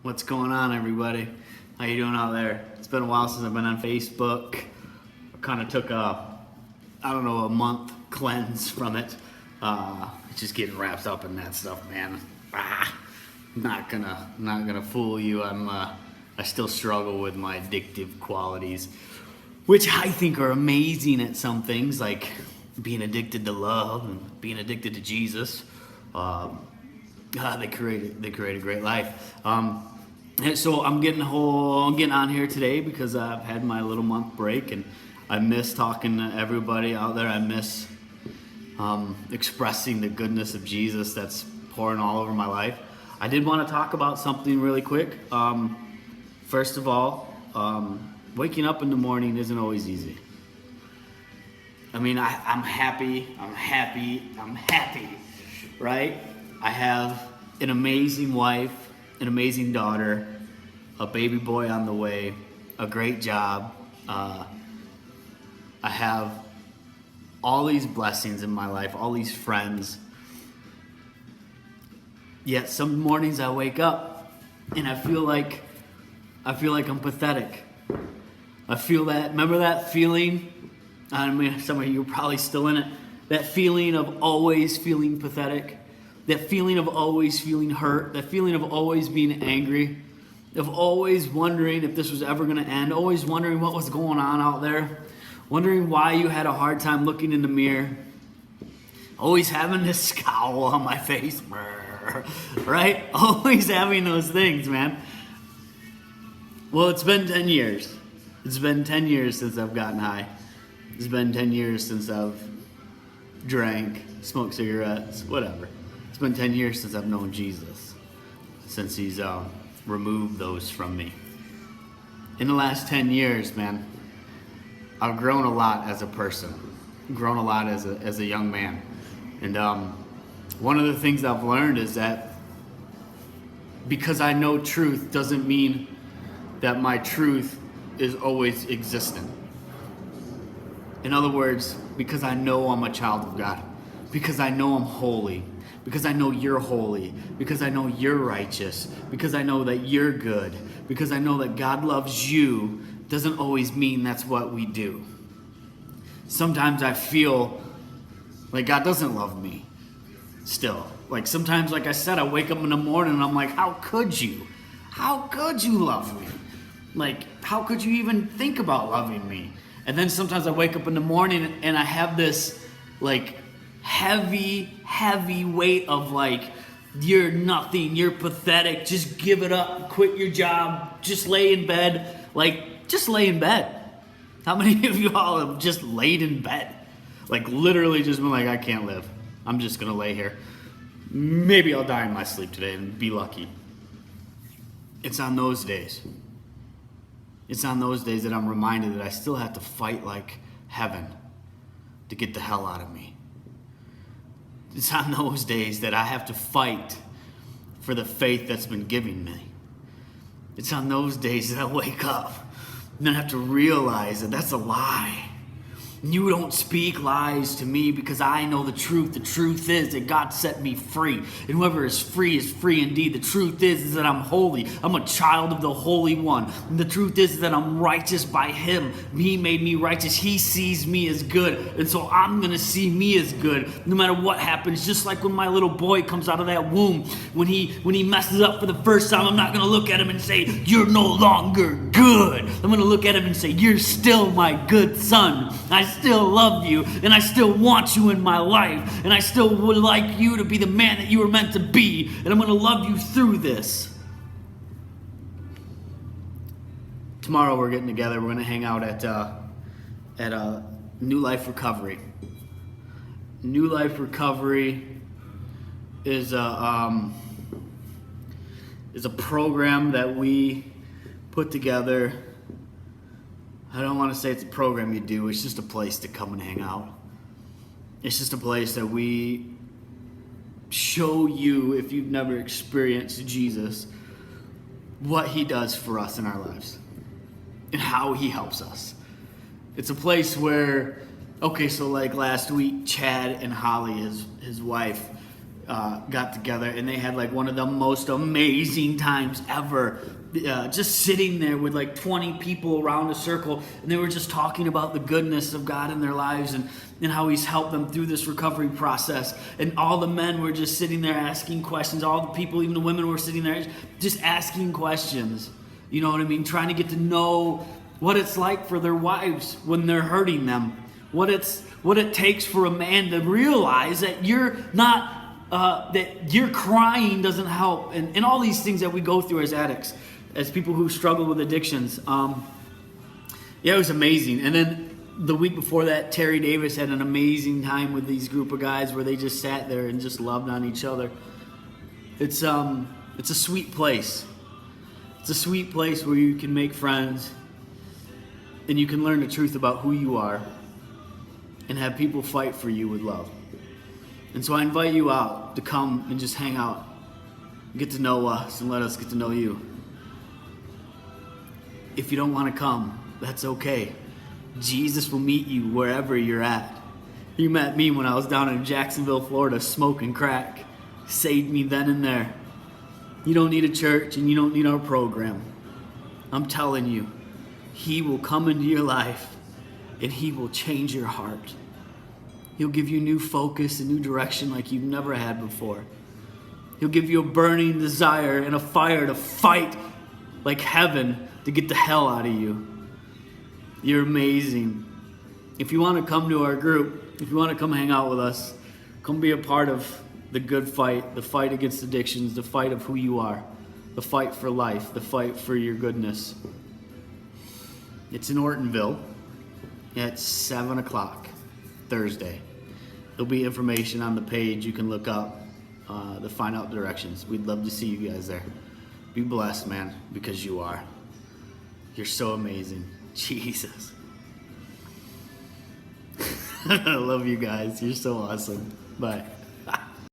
What's going on, everybody? How you doing out there? It's been a while since I've been on Facebook. I kind of took a month cleanse from it. Just getting wrapped up in that stuff, man. Not gonna fool you. I still struggle with my addictive qualities, which I think are amazing at some things, like being addicted to love and being addicted to Jesus. They create a great life. And so I'm getting on here today because I've had my little month break, and I miss talking to everybody out there. I miss expressing the goodness of Jesus that's pouring all over my life. I did want to talk about something really quick. First of all, waking up in the morning isn't always easy. I mean, I'm happy, right? I have an amazing wife, an amazing daughter, a baby boy on the way, a great job. I have all these blessings in my life, all these friends. Yet some mornings I wake up and I feel like I'm pathetic. I feel that, remember that feeling? I mean, some of you are probably still in it. That feeling of always feeling pathetic. That feeling of always feeling hurt. That feeling of always being angry. Of always wondering if this was ever going to end. Always wondering what was going on out there. Wondering why you had a hard time looking in the mirror. Always having this scowl on my face. Right? Always having those things, man. Well, it's been 10 years. It's been 10 years since I've gotten high. It's been 10 years since I've drank, smoked cigarettes, whatever. It's been 10 years since I've known Jesus. Since he's removed those from me. In the last 10 years, man, I've grown a lot as a person. Grown a lot as a young man. And one of the things I've learned is that because I know truth doesn't mean that my truth is always existent. In other words, because I know I'm a child of God, because I know I'm holy, because I know you're holy, because I know you're righteous, because I know that you're good, because I know that God loves you, doesn't always mean that's what we do. Sometimes I feel like God doesn't love me still. Like sometimes, like I said, I wake up in the morning and I'm like, how could you? How could you love me? Like, how could you even think about loving me? And then sometimes I wake up in the morning and I have this like heavy weight of like, you're nothing, you're pathetic, just give it up, quit your job, just lay in bed. Like, just lay in bed. How many of you all have just laid in bed? Like literally just been like, I can't live. I'm just gonna lay here. Maybe I'll die in my sleep today and be lucky. It's on those days. It's on those days that I'm reminded that I still have to fight like heaven to get the hell out of me. It's on those days that I have to fight for the faith that's been given me. It's on those days that I wake up and I have to realize that that's a lie. You don't speak lies to me because I know the truth. The truth is that God set me free. And whoever is free indeed. The truth is that I'm holy. I'm a child of the Holy One. And the truth is that I'm righteous by Him. He made me righteous. He sees me as good. And so I'm going to see me as good no matter what happens. Just like when my little boy comes out of that womb. When he messes up for the first time, I'm not going to look at him and say, you're no longer good. I'm going to look at him and say, you're still my good son. I still love you, and I still want you in my life, and I still would like you to be the man that you were meant to be, and I'm going to love you through this. Tomorrow we're getting together. We're going to hang out at New Life Recovery. New Life Recovery is a program that we put together. I don't want to say it's a program you do. It's just a place to come and hang out. It's just a place that we show you, if you've never experienced Jesus, what He does for us in our lives and how He helps us. It's a place where, okay, so like last week, Chad and Holly, his wife, got together, and they had like one of the most amazing times ever. Just sitting there with like 20 people around a circle, and they were just talking about the goodness of God in their lives and how He's helped them through this recovery process. And all the men were just sitting there asking questions. All the people, even the women, were sitting there just asking questions. You know what I mean? Trying to get to know what it's like for their wives when they're hurting them. What it takes for a man to realize that you're not, that your crying doesn't help. And all these things that we go through as addicts, as people who struggle with addictions. It was amazing. And then the week before that, Terry Davis had an amazing time with these group of guys where they just sat there and just loved on each other. It's a sweet place. It's a sweet place where you can make friends and you can learn the truth about who you are and have people fight for you with love. And so I invite you out to come and just hang out, get to know us, and let us get to know you. If you don't want to come, that's okay. Jesus will meet you wherever you're at. You met me when I was down in Jacksonville, Florida, smoking crack. Saved me then and there. You don't need a church and you don't need our program. I'm telling you, He will come into your life and He will change your heart. He'll give you new focus and new direction like you've never had before. He'll give you a burning desire and a fire to fight like heaven to get the hell out of you. You're amazing. If you want to come to our group, if you want to come hang out with us, come be a part of the good fight, the fight against addictions, the fight of who you are, the fight for life, the fight for your goodness. It's in Ortonville at 7 o'clock Thursday. There'll be information on the page you can look up to find out directions. We'd love to see you guys there. Be blessed, man, because you are. You're so amazing. Jesus. I love you guys. You're so awesome. Bye.